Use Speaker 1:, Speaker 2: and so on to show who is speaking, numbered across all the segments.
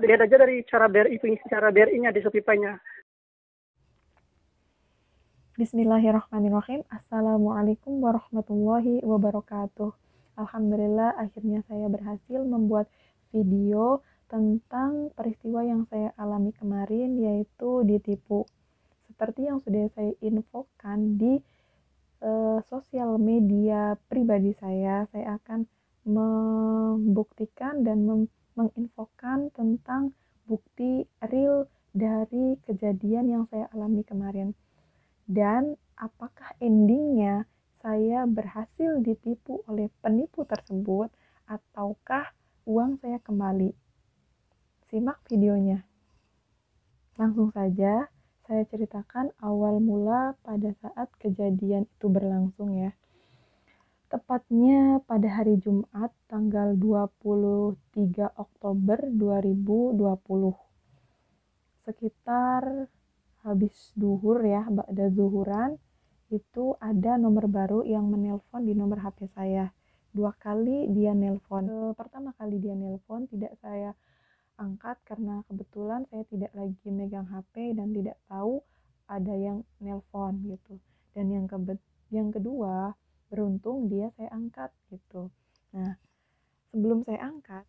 Speaker 1: Lihat aja dari cara BRI, pengisi cara BRI-nya di Shopee Pay-nya.
Speaker 2: Bismillahirrahmanirrahim. Assalamualaikum warahmatullahi wabarakatuh. Alhamdulillah, akhirnya saya berhasil membuat video tentang peristiwa yang saya alami kemarin, yaitu ditipu. Seperti yang sudah saya infokan di sosial media pribadi saya akan membuktikan dan menginfokan tentang bukti real dari kejadian yang saya alami kemarin. Dan apakah endingnya saya berhasil ditipu oleh penipu tersebut ataukah uang saya kembali? Simak videonya. Langsung saja saya ceritakan awal mula pada saat kejadian itu berlangsung ya. Tepatnya pada hari Jumat tanggal 23 Oktober 2020. Sekitar habis duhur ya, ba'da zuhuran, itu ada nomor baru yang menelpon di nomor HP saya. 2 kali dia nelpon. Pertama kali dia nelpon tidak saya angkat karena kebetulan saya tidak lagi megang HP dan tidak tahu ada yang nelpon gitu. Dan yang kedua, beruntung dia saya angkat gitu. Nah, sebelum saya angkat,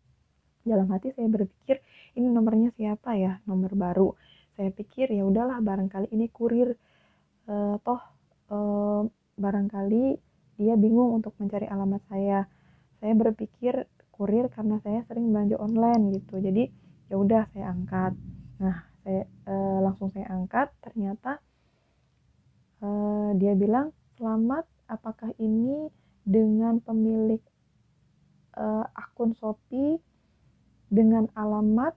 Speaker 2: dalam hati saya berpikir ini nomornya siapa ya, nomor baru. Saya pikir ya udahlah, barangkali ini kurir, toh barangkali dia bingung untuk mencari alamat saya. Saya berpikir kurir karena saya sering belanja online gitu, jadi ya udah saya angkat. Nah, saya langsung saya angkat. Ternyata dia bilang, selamat, apakah ini dengan pemilik akun Shopee dengan alamat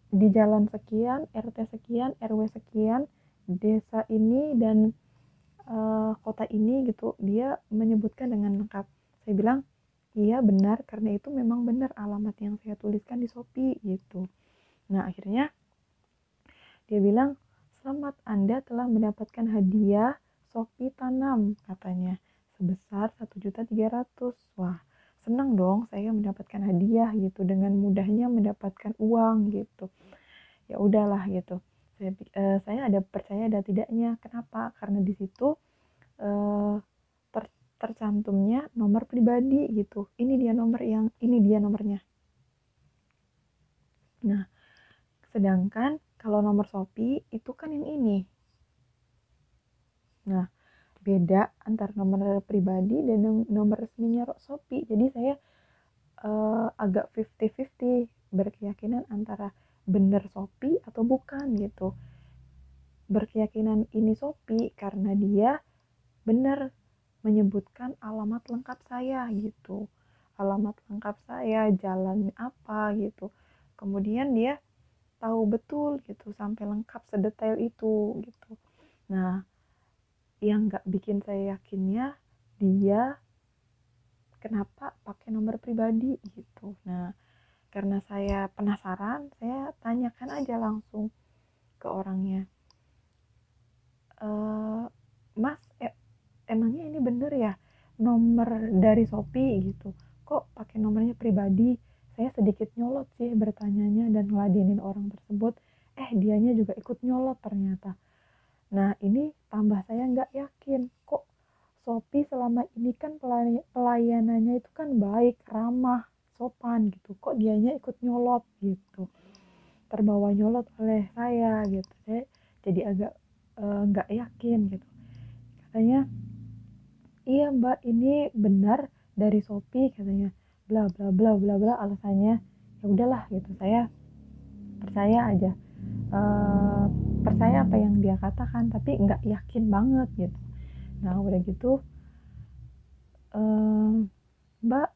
Speaker 2: di jalan sekian, RT sekian, RW sekian, desa ini dan kota ini gitu. Dia menyebutkan dengan lengkap. Saya bilang, iya benar, karena itu memang benar alamat yang saya tuliskan di Shopee gitu. Nah, akhirnya dia bilang, selamat, Anda telah mendapatkan hadiah Shopee Tanam katanya sebesar 1.300.000. Wah, senang dong saya mendapatkan hadiah gitu, dengan mudahnya mendapatkan uang gitu. Ya udahlah gitu. Saya ada percaya ada tidaknya. Kenapa? Karena di situ tercantumnya nomor pribadi gitu. Ini dia nomornya. Nah, sedangkan kalau nomor Shopee itu kan yang ini. Nah, beda antara nomor pribadi dan nomor resminya Shopee. Jadi saya agak 50-50, berkeyakinan antara benar Shopee atau bukan gitu. Berkeyakinan ini Shopee karena dia benar menyebutkan alamat lengkap saya gitu. Alamat lengkap saya, jalan apa gitu. Kemudian dia tahu betul gitu, sampai lengkap sedetail itu gitu. Nah, yang gak bikin saya yakinnya, dia kenapa pakai nomor pribadi gitu. Nah, karena saya penasaran, saya tanyakan aja langsung ke orangnya, Mas, emangnya ini bener ya nomor dari Shopee gitu, kok pakai nomornya pribadi? Saya sedikit nyolot sih bertanyanya dan ngeladenin orang tersebut. Dianya juga ikut nyolot ternyata. Nah, ini tambah saya nggak yakin, kok Shopee selama ini kan pelayanannya itu kan baik, ramah, sopan gitu, kok dianya ikut nyolot gitu. Terbawa nyolot oleh saya gitu. Saya jadi agak nggak yakin gitu. Katanya, iya Mbak, ini benar dari Shopee katanya. Bla bla bla bla bla alasannya. Ya udahlah gitu, saya percaya aja. Percaya apa yang dia katakan, tapi nggak yakin banget gitu. Nah, udah gitu, Mbak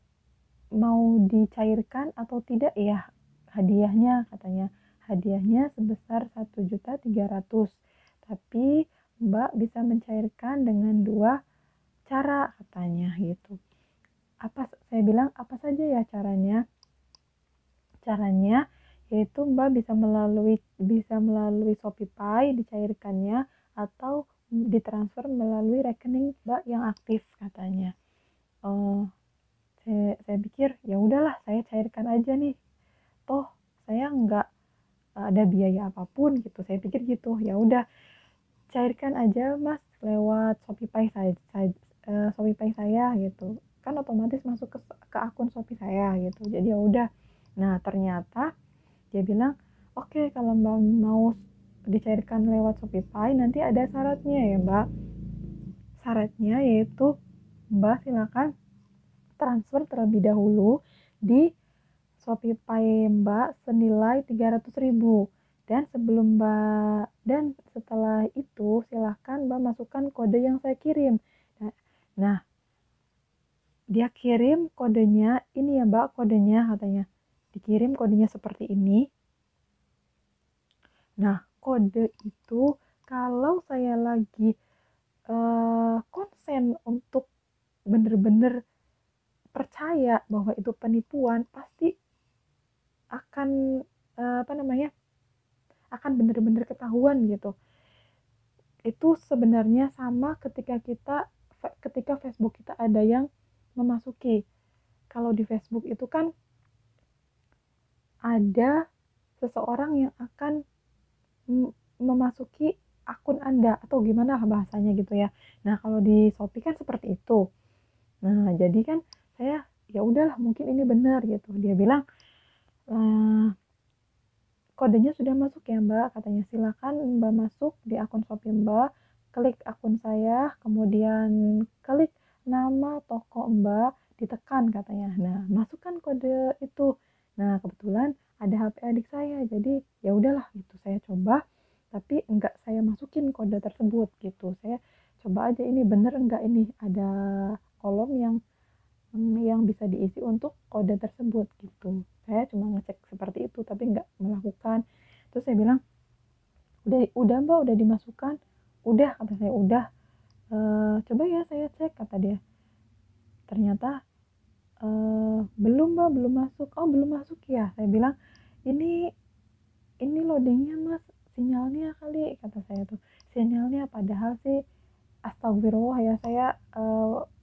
Speaker 2: mau dicairkan atau tidak ya hadiahnya katanya. Hadiahnya sebesar 1.300.000, tapi Mbak bisa mencairkan dengan 2 cara katanya gitu. Saya bilang, apa saja ya caranya? Caranya yaitu Mbak bisa melalui Shopee Pay dicairkannya, atau ditransfer melalui rekening Mbak yang aktif katanya. Saya pikir ya udahlah, saya cairkan aja nih. Toh saya nggak ada biaya apapun gitu. Saya pikir gitu, ya udah cairkan aja mas lewat Shopee Pay saya gitu, kan otomatis masuk ke akun Shopee saya gitu. Jadi ya udah. Nah ternyata dia bilang oke, kalau mbak mau dicairkan lewat Shopee Pay nanti ada syaratnya ya mbak. Syaratnya yaitu mbak silakan transfer terlebih dahulu di Shopee Pay Mbak senilai 300.000. Dan setelah itu silahkan Mbak masukkan kode yang saya kirim. Nah, dia kirim kodenya, ini ya Mbak kodenya katanya. Dikirim kodenya seperti ini. Nah, kode itu kalau saya lagi konsen untuk bener-bener percaya bahwa itu penipuan, pasti akan akan bener-bener ketahuan gitu. Itu sebenarnya sama ketika Facebook kita ada yang memasuki. Kalau di Facebook itu kan ada seseorang yang akan memasuki akun Anda atau gimana bahasanya gitu ya. Nah, kalau di Shopee kan seperti itu. Nah, jadi kan saya ya udahlah mungkin ini benar gitu. Dia bilang kodenya sudah masuk ya Mbak, katanya silakan Mbak masuk di akun Shopee Mbak, klik akun saya, kemudian klik nama toko Mbak, ditekan katanya. Nah, masukkan kode itu. Nah, kebetulan ada HP adik saya, jadi ya udahlah gitu saya coba, tapi enggak saya masukin kode tersebut gitu. Saya coba aja ini bener enggak ini ada kolom yang bisa diisi untuk kode tersebut gitu. Saya cuma ngecek seperti itu tapi nggak melakukan. Terus saya bilang udah mbak udah dimasukkan, udah kata saya udah. Coba ya saya cek kata dia, ternyata belum mbak belum masuk. Oh belum masuk ya, saya bilang ini loadingnya mas, sinyalnya kali kata saya tuh, sinyalnya. Padahal sih astagfirullah ya, saya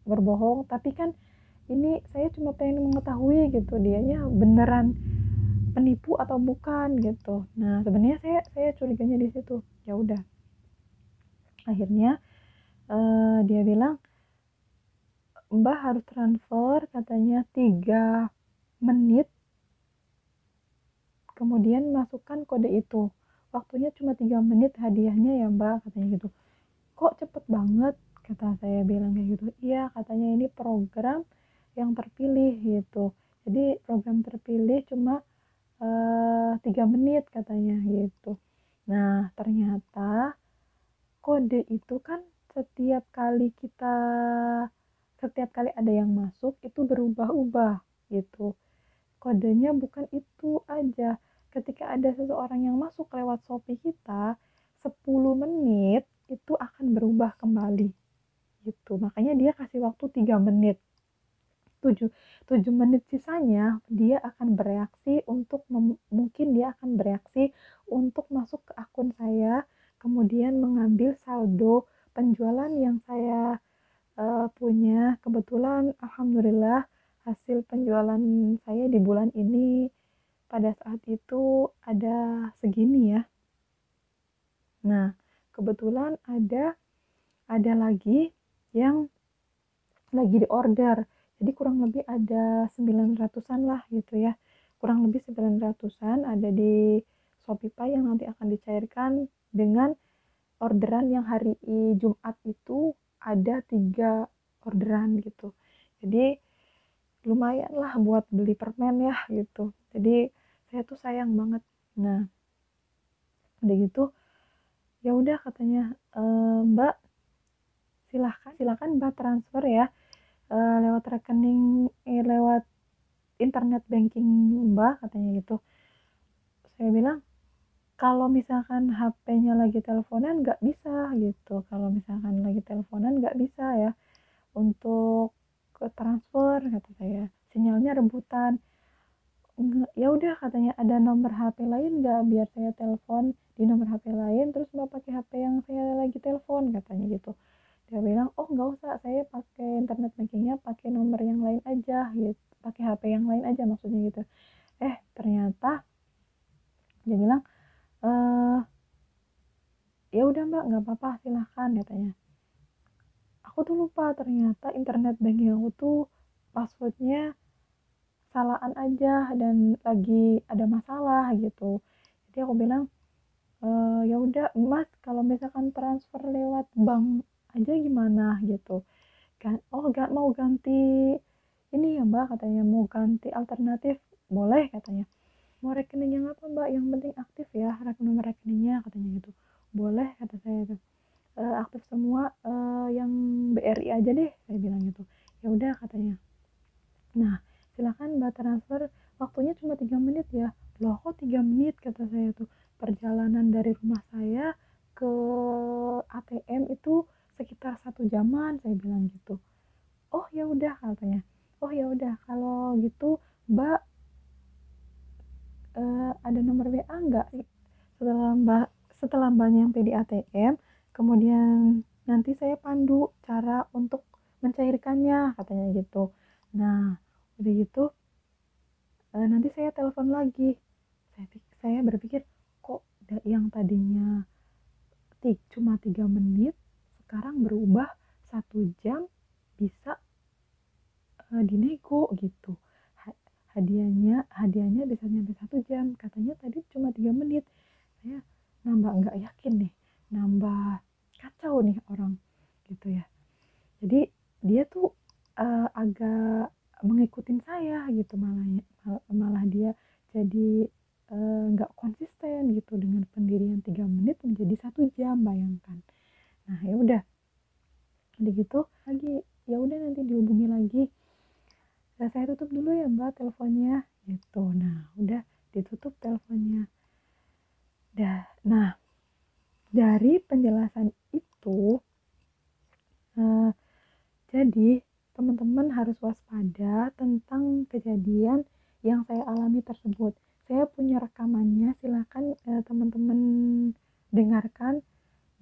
Speaker 2: berbohong, tapi kan ini saya cuma pengen mengetahui gitu dianya beneran penipu atau bukan gitu. Nah sebenarnya saya curiganya di situ. Ya udah, akhirnya dia bilang mbak harus transfer katanya 3 menit kemudian masukkan kode itu, waktunya cuma 3 menit hadiahnya ya mbak katanya gitu. Kok cepet banget, kata saya bilang kayak gitu. Iya katanya ini program yang terpilih gitu, jadi program terpilih cuma 3 menit katanya gitu. Nah ternyata kode itu kan setiap kali ada yang masuk itu berubah-ubah gitu. Kodenya bukan itu aja, ketika ada seseorang yang masuk lewat Shopee kita 10 menit itu akan berubah kembali gitu. Makanya dia kasih waktu 3 menit. 7 menit sisanya dia akan bereaksi mungkin dia akan bereaksi untuk masuk ke akun saya, kemudian mengambil saldo penjualan yang saya punya. Kebetulan alhamdulillah hasil penjualan saya di bulan ini pada saat itu ada segini ya. Nah kebetulan ada lagi yang lagi di order, jadi kurang lebih ada 900-an lah gitu ya, kurang lebih 900-an ada di Shopee Pay yang nanti akan dicairkan dengan orderan yang hari Jumat itu ada 3 orderan gitu. Jadi lumayan lah buat beli permen ya gitu. Jadi saya tuh sayang banget. Nah udah gitu ya udah katanya mbak silahkan mbak transfer ya lewat rekening lewat internet banking mbak katanya gitu. Saya bilang kalau misalkan HP-nya lagi teleponan nggak bisa gitu, kalau misalkan lagi teleponan nggak bisa ya untuk ke transfer kata saya, sinyalnya rebutan. Ya udah katanya ada nomor HP lain nggak biar saya telepon di nomor HP lain terus mbak pakai HP yang saya lagi telepon katanya gitu. Dia bilang oh nggak usah, saya pakai internet bankingnya pakai nomor yang lain aja gitu, pakai HP yang lain aja maksudnya gitu. Ternyata Dia bilang, ya udah mbak, nggak apa-apa, silahkan katanya. Aku tuh lupa, ternyata internet banking aku tuh passwordnya salaan aja dan lagi ada masalah gitu. Jadi aku bilang, ya udah mas, kalau misalkan transfer lewat bank aja gimana gitu kan. Oh gak mau ganti ini ya mbak, katanya mau ganti alternatif, boleh katanya. Mau rekening yang apa mbak, yang penting aktif ya nomor rekeningnya, katanya gitu. Boleh kata saya tuh. Aktif semua, yang BRI aja deh, saya bilang gitu. Ya udah katanya. Nah, silakan mbak transfer, waktunya cuma 3 menit ya. Loh kok 3 menit, kata saya tuh. Perjalanan dari rumah saya ke ATM itu sekitar 1 jaman, saya bilang gitu. Oh ya udah katanya. Oh ya udah, kalau gitu mbak, ada nomor WA nggak? Setelah mbak nyampe di ATM, kemudian nanti saya pandu cara untuk mencairkannya, katanya gitu. Nah, udah gitu, nanti saya telepon lagi. Saya berpikir, kok yang tadinya cuma 3 menit, sekarang berubah 1 jam, bisa dinego gitu. Hadiahnya bisa nyampe 1 jam, katanya tadi cuma 3 menit. Saya nambah nggak yakin nih, nambah kacau nih orang gitu ya. Jadi dia tuh agak mengikutin saya gitu, malah dia jadi nggak konsisten gitu dengan pendirian 3 menit menjadi 1 jam, bayangkan. Nah ya udah, gitu lagi, ya udah nanti dihubungi lagi. Nah, saya tutup dulu ya mbak teleponnya gitu. Nah udah ditutup teleponnya. Nah, dari penjelasan itu, eh, jadi teman-teman harus waspada tentang kejadian yang saya alami tersebut. Saya punya rekamannya, silakan teman-teman dengarkan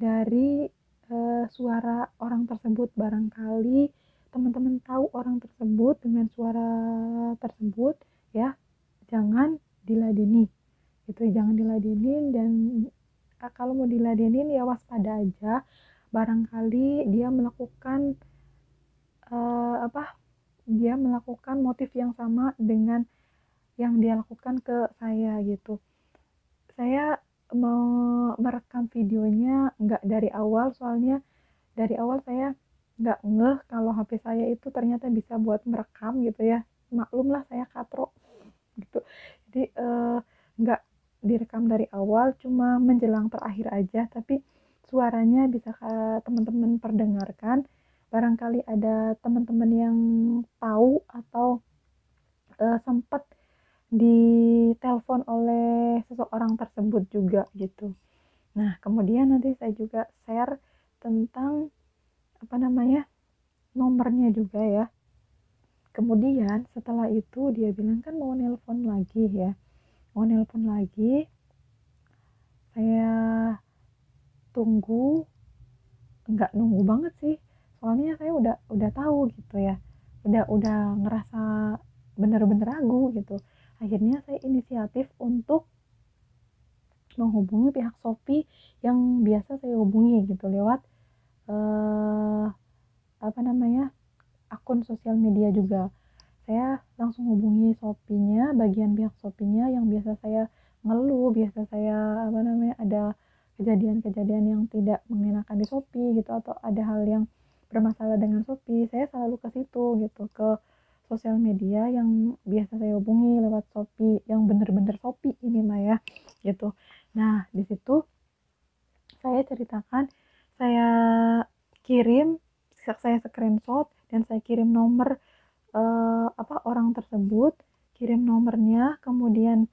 Speaker 2: dari suara orang tersebut. Barangkali teman-teman tahu orang tersebut dengan suara tersebut ya, jangan diladeni gitu, jangan diladenin. Dan kalau mau diladenin ya waspada aja, barangkali dia melakukan dia melakukan motif yang sama dengan yang dia lakukan ke saya gitu. Saya mau merekam videonya nggak dari awal, soalnya dari awal saya nggak ngeh kalau HP saya itu ternyata bisa buat merekam gitu ya. Maklum lah saya katro gitu. Jadi nggak direkam dari awal, cuma menjelang terakhir aja, tapi suaranya bisa teman-teman perdengarkan. Barangkali ada teman-teman yang tahu atau sempat ditelepon oleh seseorang tersebut juga gitu. Nah kemudian nanti saya juga share tentang nomornya juga ya. Kemudian setelah itu dia bilang kan mau nelpon lagi ya, mau nelpon lagi. Saya tunggu, nggak nunggu banget sih, soalnya saya udah tahu gitu ya, udah ngerasa bener-bener ragu gitu. Akhirnya saya inisiatif untuk menghubungi pihak Shopee yang biasa saya hubungi gitu lewat eh, akun sosial media juga. Saya langsung hubungi Shopee-nya, bagian pihak Shopee-nya yang biasa saya ngeluh, biasa saya ada kejadian-kejadian yang tidak mengenakan di Shopee gitu, atau ada hal yang bermasalah dengan Shopee, saya selalu ke situ gitu, ke sosial media yang biasa saya hubungi lewat Shopee, yang bener-bener Shopee ini mah ya gitu. Nah di situ saya ceritakan, saya kirim, saya screenshot dan saya kirim nomor orang tersebut, kirim nomornya, kemudian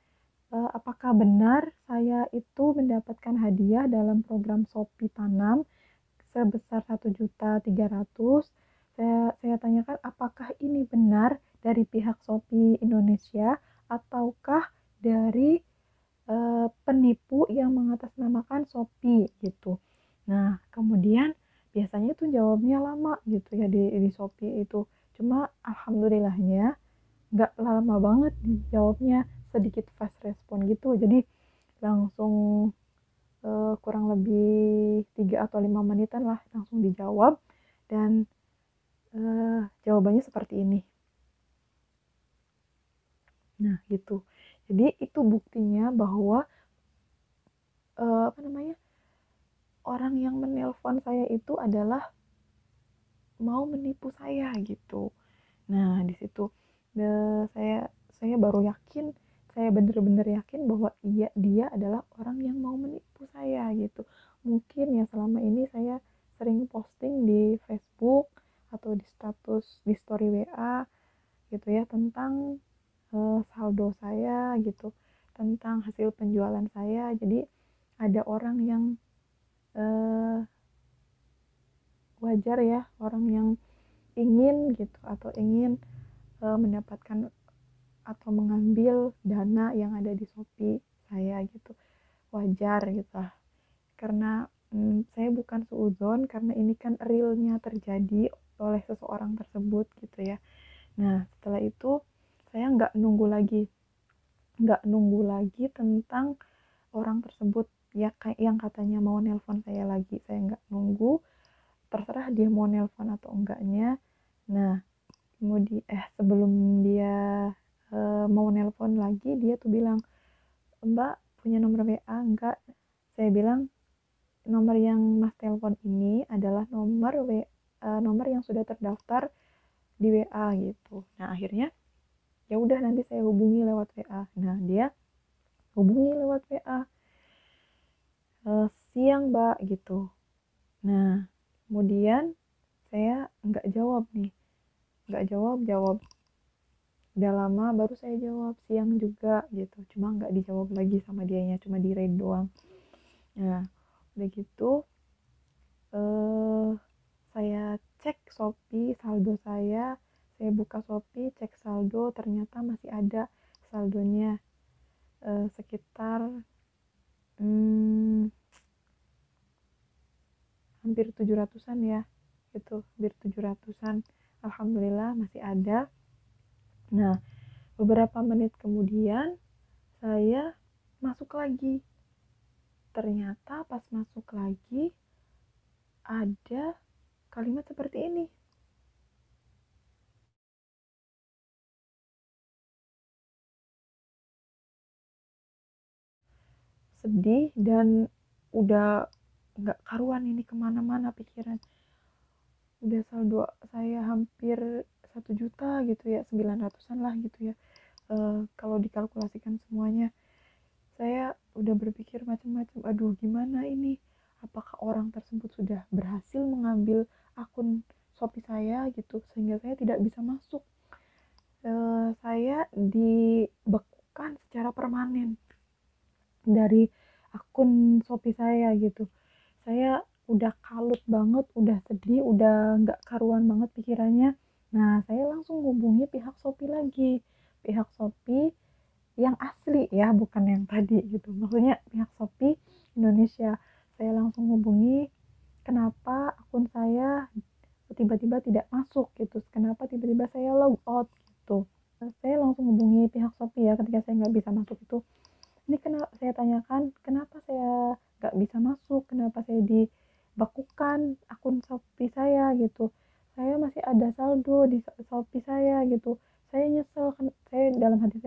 Speaker 2: apakah benar saya itu mendapatkan hadiah dalam program Shopee Tanam sebesar 1.300.000. Saya tanyakan apakah ini benar dari pihak Shopee Indonesia ataukah dari penipu yang mengatasnamakan Shopee gitu. Nah kemudian biasanya tuh jawabnya lama gitu ya di Shopee itu. Cuma alhamdulillahnya nggak lama banget dijawabnya, sedikit fast respon gitu. Jadi langsung kurang lebih 3 atau 5 menitan lah langsung dijawab, dan jawabannya seperti ini. Nah gitu, jadi itu buktinya bahwa orang yang menelpon saya itu adalah mau menipu saya gitu. Nah di situ saya baru yakin, saya bener-bener yakin bahwa dia adalah orang yang mau menipu saya gitu. Mungkin ya selama ini saya sering posting di Facebook atau di status di story WA gitu ya tentang saldo saya gitu, tentang hasil penjualan saya. Jadi ada orang yang wajar ya, orang yang ingin gitu atau ingin mendapatkan atau mengambil dana yang ada di Shopee saya gitu. Wajar gitu lah. Karena saya bukan suudzon, karena ini kan realnya terjadi oleh seseorang tersebut gitu ya. Nah setelah itu saya nggak nunggu lagi tentang orang tersebut ya, kayak yang katanya mau nelpon saya lagi. Saya nggak nunggu, terserah dia mau nelpon atau enggaknya. Nah kemudian sebelum dia mau nelpon lagi, dia tuh bilang, Mbak punya nomor WA enggak? Saya bilang, nomor yang Mas telepon ini adalah nomor yang sudah terdaftar di WA gitu. Nah akhirnya ya udah nanti saya hubungi lewat WA. Nah dia hubungi lewat WA, siang Mbak gitu. Nah kemudian saya nggak jawab nih, nggak jawab. Udah lama baru saya jawab, siang juga gitu, cuma nggak dijawab lagi sama dianya, cuma di read doang. Nah udah gitu saya cek Shopee saldo saya buka Shopee, cek saldo, ternyata masih ada saldonya sekitar hampir 700-an ya, gitu, hampir 700-an. Alhamdulillah masih ada. Nah beberapa menit kemudian saya masuk lagi. Ternyata pas masuk lagi ada kalimat seperti ini. Sedih dan udah nggak karuan ini, kemana-mana pikiran. Udah saldo saya hampir 1 juta gitu ya, 900-an lah gitu ya. Kalau dikalkulasikan semuanya, saya udah berpikir macam-macam. Aduh gimana ini? Apakah orang tersebut sudah berhasil mengambil akun Shopee saya gitu, sehingga saya tidak bisa masuk. Saya dibekukan secara permanen dari akun Shopee saya gitu. Saya udah kalut banget, udah sedih, udah nggak karuan banget pikirannya. Nah saya langsung hubungi pihak Shopee lagi, pihak Shopee yang asli ya, bukan yang tadi gitu, maksudnya pihak Shopee Indonesia. Saya langsung hubungi, kenapa akun saya tiba-tiba tidak masuk gitu, kenapa tiba-tiba saya log out gitu. Saya langsung hubungi pihak Shopee ya ketika saya nggak bisa masuk itu. Ini kenapa, saya tanyakan, kenapa saya nggak bisa masuk, kenapa saya dibekukan akun Shopee saya gitu, saya masih ada saldo di Shopee saya gitu. Saya nyesel, saya dalam hati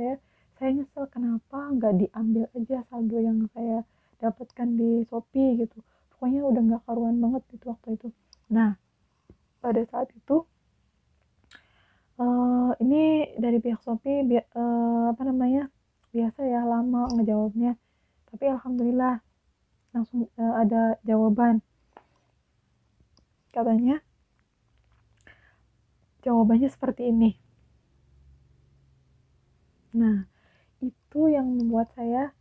Speaker 2: saya nyesel kenapa nggak diambil aja saldo yang saya dapatkan di Shopee gitu. Pokoknya udah nggak karuan banget gitu waktu itu. Nah pada saat itu ini dari pihak Shopee biasa ya lama ngejawabnya, tapi alhamdulillah langsung ada jawaban. Katanya jawabannya seperti ini. Nah itu yang membuat saya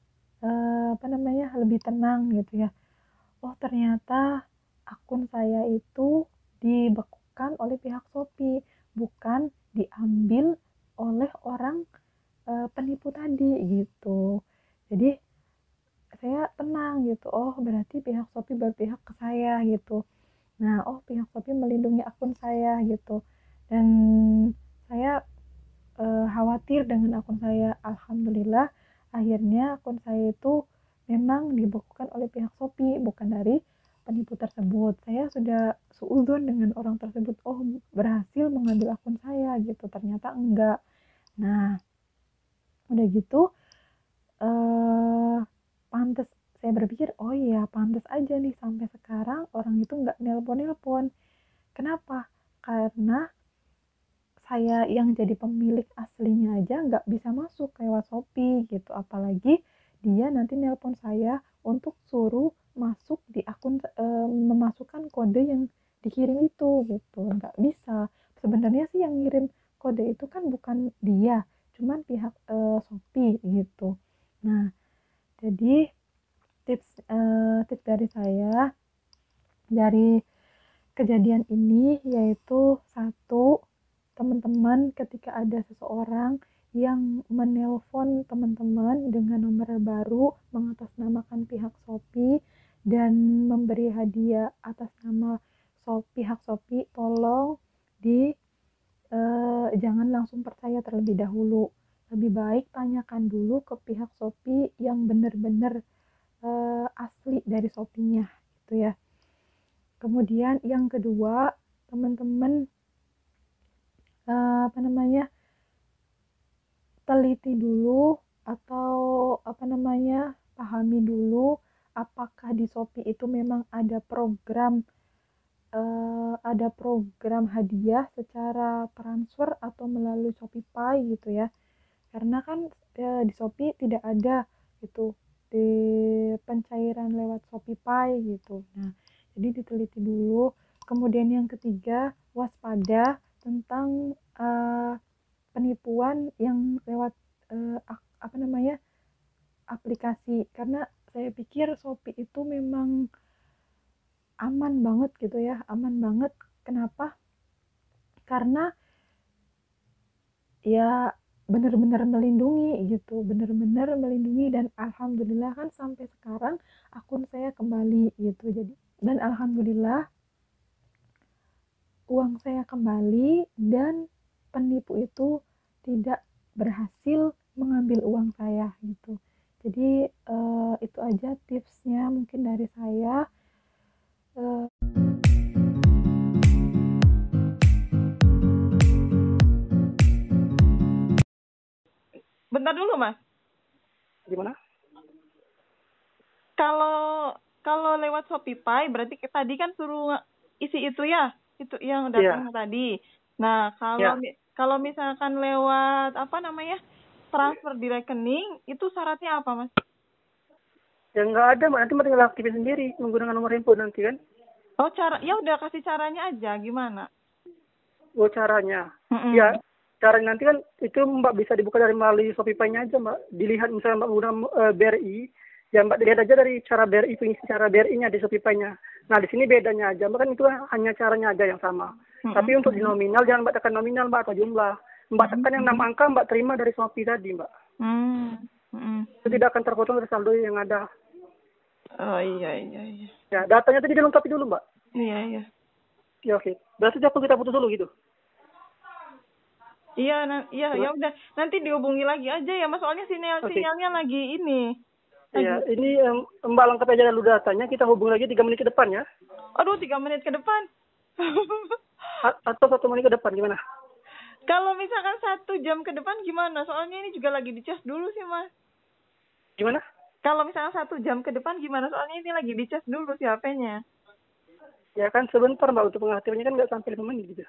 Speaker 2: lebih tenang gitu ya. Oh ternyata akun saya itu dibekukan oleh pihak Shopee, bukan diambil oleh orang penipu tadi gitu. Jadi saya tenang gitu. Oh berarti pihak Shopee berpihak ke saya gitu. Nah oh pihak Shopee melindungi akun saya gitu. Dan saya khawatir dengan akun saya. Alhamdulillah akhirnya akun saya itu memang dibekukan oleh pihak Shopee, bukan dari penipu tersebut. Saya sudah suudzon dengan orang tersebut, oh berhasil mengambil akun saya gitu, ternyata enggak. Nah, udah gitu, pantes saya berpikir, oh iya pantes aja nih sampai sekarang orang itu nggak nelpon-nelpon. Kenapa? Karena saya yang jadi pemilik aslinya aja nggak bisa masuk lewat Shopee gitu, apalagi dia nanti nelpon saya untuk suruh masuk di akun, memasukkan kode yang dikirim itu gitu, nggak bisa. Sebenarnya sih yang ngirim kode itu kan bukan dia, cuman pihak Shopee gitu. Nah, jadi tips dari saya dari kejadian ini yaitu satu, teman-teman ketika ada seseorang yang menelpon teman-teman dengan nomor baru mengatasnamakan pihak Shopee dan memberi hadiah atas nama pihak Shopee, tolong jangan langsung percaya terlebih dahulu. Lebih baik tanyakan dulu ke pihak Shopee yang benar-benar asli dari Shopee-nya gitu ya. Kemudian yang kedua, teman-teman teliti dulu atau pahami dulu apakah di Shopee itu memang ada program hadiah secara transfer atau melalui Shopee gitu ya. Karena kan di Shopee tidak ada gitu di pencairan lewat Shopee gitu. Nah, jadi diteliti dulu. Kemudian yang ketiga, waspada tentang penipuan yang lewat aplikasi, karena saya pikir Shopee itu memang aman banget gitu ya, aman banget. Kenapa? Karena ya benar-benar melindungi gitu, benar-benar melindungi, dan alhamdulillah kan sampai sekarang akun saya kembali gitu. Jadi, dan alhamdulillah uang saya kembali dan penipu itu tidak berhasil mengambil uang saya gitu. Jadi itu aja tipsnya mungkin dari saya.
Speaker 3: Bentar dulu, Mas.
Speaker 1: Gimana?
Speaker 3: Kalau lewat Shopee Pay berarti tadi kan suruh isi itu ya, itu yang datang tadi. Nah, kalau misalkan lewat transfer di rekening, itu syaratnya apa, Mas?
Speaker 1: Ya nggak ada, Mbak. Nanti Mbak tinggal aktifin sendiri menggunakan nomor handphone nanti kan.
Speaker 3: Oh, ya udah kasih caranya aja, gimana?
Speaker 1: Oh, caranya. Ya, caranya nanti kan itu Mbak bisa dibuka dari melalui Shopee Pay-nya aja, Mbak. Dilihat misalnya Mbak menggunakan BRI, ya Mbak lihat aja dari cara BRI, pengisi cara BRI-nya di Shopee Pay-nya. Nah, di sini bedanya aja, Mbak, kan itu hanya caranya aja yang sama. Tapi untuk di nominal, jangan Mbak tekan nominal, Mbak, atau jumlah. Mbak tekan yang 6 angka, Mbak terima dari Shopee tadi, Mbak. Itu tidak akan terpotong dari saldo yang ada.
Speaker 3: Oh, iya.
Speaker 1: Ya, datanya tadi dilengkapi dulu, Mbak.
Speaker 3: Iya.
Speaker 1: Ya, oke. Berarti kita putus dulu gitu.
Speaker 3: Iya, ya udah. Nanti dihubungi lagi aja ya, Mas. Soalnya sinyalnya lagi ini.
Speaker 1: Iya, ini Mbak lengkapi aja dulu datanya. Kita hubungi lagi 3 menit ke depan ya.
Speaker 3: Aduh, 3 menit ke depan.
Speaker 1: Atau 1 menit ke depan, gimana?
Speaker 3: Kalau misalkan 1 jam ke depan gimana? Soalnya ini juga lagi dicas dulu sih, Mas.
Speaker 1: Gimana?
Speaker 3: Kalau misalnya 1 jam ke depan gimana? Soalnya ini lagi dicas dulu si HP-nya.
Speaker 1: Ya kan sebentar, Mbak, untuk pengaktifnya kan nggak sampai 5 menit gitu.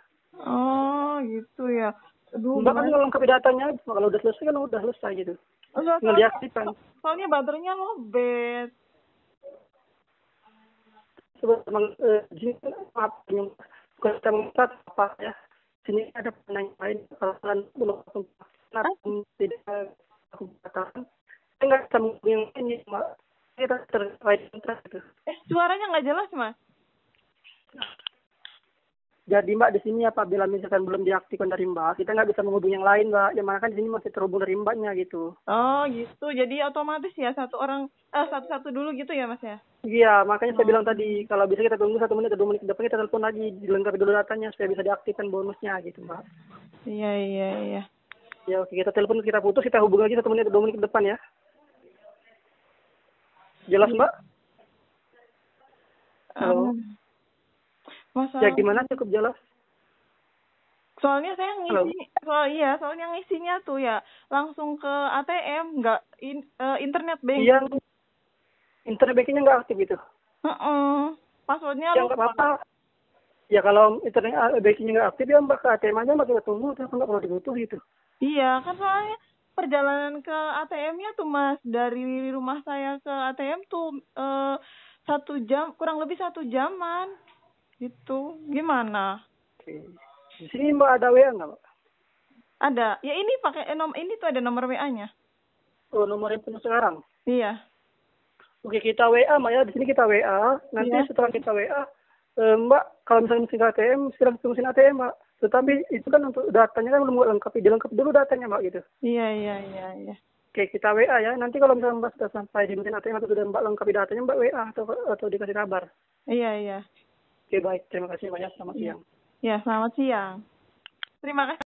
Speaker 3: Oh, gitu ya. Aduh,
Speaker 1: Mbak kan tinggal lengkapi datanya, kalau udah selesai kan udah selesai gitu. Tinggal diaktifkan.
Speaker 3: Soalnya baterainya lowbat.
Speaker 1: Sebenarnya kita mengatakan apa ya? Sini ada penanya lain, kalian belum tidak aku katakan. Saya nggak bisa menghubungi yang ini, Mbak. Kita terkait gitu.
Speaker 3: Suaranya nggak jelas, Mas.
Speaker 1: Jadi Mbak, di sini apabila misalkan belum diaktifkan dari Mbak, kita nggak bisa menghubungi yang lain, Mbak. Yang mana kan di sini masih terhubung dari Mbaknya gitu.
Speaker 3: Oh, gitu. Jadi otomatis ya satu-satu dulu gitu ya, Mas ya?
Speaker 1: Iya, makanya saya bilang tadi, kalau bisa kita tunggu 1 menit atau 2 menit ke depan, kita telepon lagi, dilengkapi dulu datanya supaya bisa diaktifkan bonusnya gitu, Mbak.
Speaker 3: Iya.
Speaker 1: Ya, oke, kita telepon, kita putus, kita hubungi lagi 1 menit atau 2 menit ke depan ya. Jelas Mbak?
Speaker 3: Halo.
Speaker 1: Ya gimana, cukup jelas?
Speaker 3: Soalnya saya ngisi, soalnya ngisinya tuh ya langsung ke ATM, nggak internet banking.
Speaker 1: Iya, internet bankingnya nggak aktif gitu.
Speaker 3: Passwordnya
Speaker 1: Ya nggak apa-apa. Ya kalau internet bankingnya nggak aktif ya Mbak ke ATM aja Mbak, kita tunggu, terus nggak perlu dibutuh gitu.
Speaker 3: Iya, kan soalnya perjalanan ke ATM-nya tuh Mas, dari rumah saya ke ATM tuh 1 jam, kurang lebih 1 jaman. Gitu. Gimana?
Speaker 1: Oke. Di sini Mbak ada WA nggak Mbak?
Speaker 3: Ada. Ya ini pakai ini tuh ada nomor WA-nya.
Speaker 1: Oh, nomor yang punya sekarang?
Speaker 3: Iya.
Speaker 1: Oke, kita WA Mbak ya. Di sini kita WA. Nanti setelah kita WA, Mbak kalau misalnya mesin ATM, silahkan ke mesin ATM Mbak. Tetapi itu kan untuk datanya kan belum lengkapi. Dilengkapi dulu datanya Mbak gitu.
Speaker 3: Iya.
Speaker 1: Oke, kita WA ya. Nanti kalau misalnya Mbak sudah sampai di mesin ATM atau sudah Mbak lengkapi datanya, Mbak WA atau dikasih kabar.
Speaker 3: Iya.
Speaker 1: Oke, baik. Terima kasih banyak. Selamat siang.
Speaker 3: Ya, selamat siang. Terima kasih.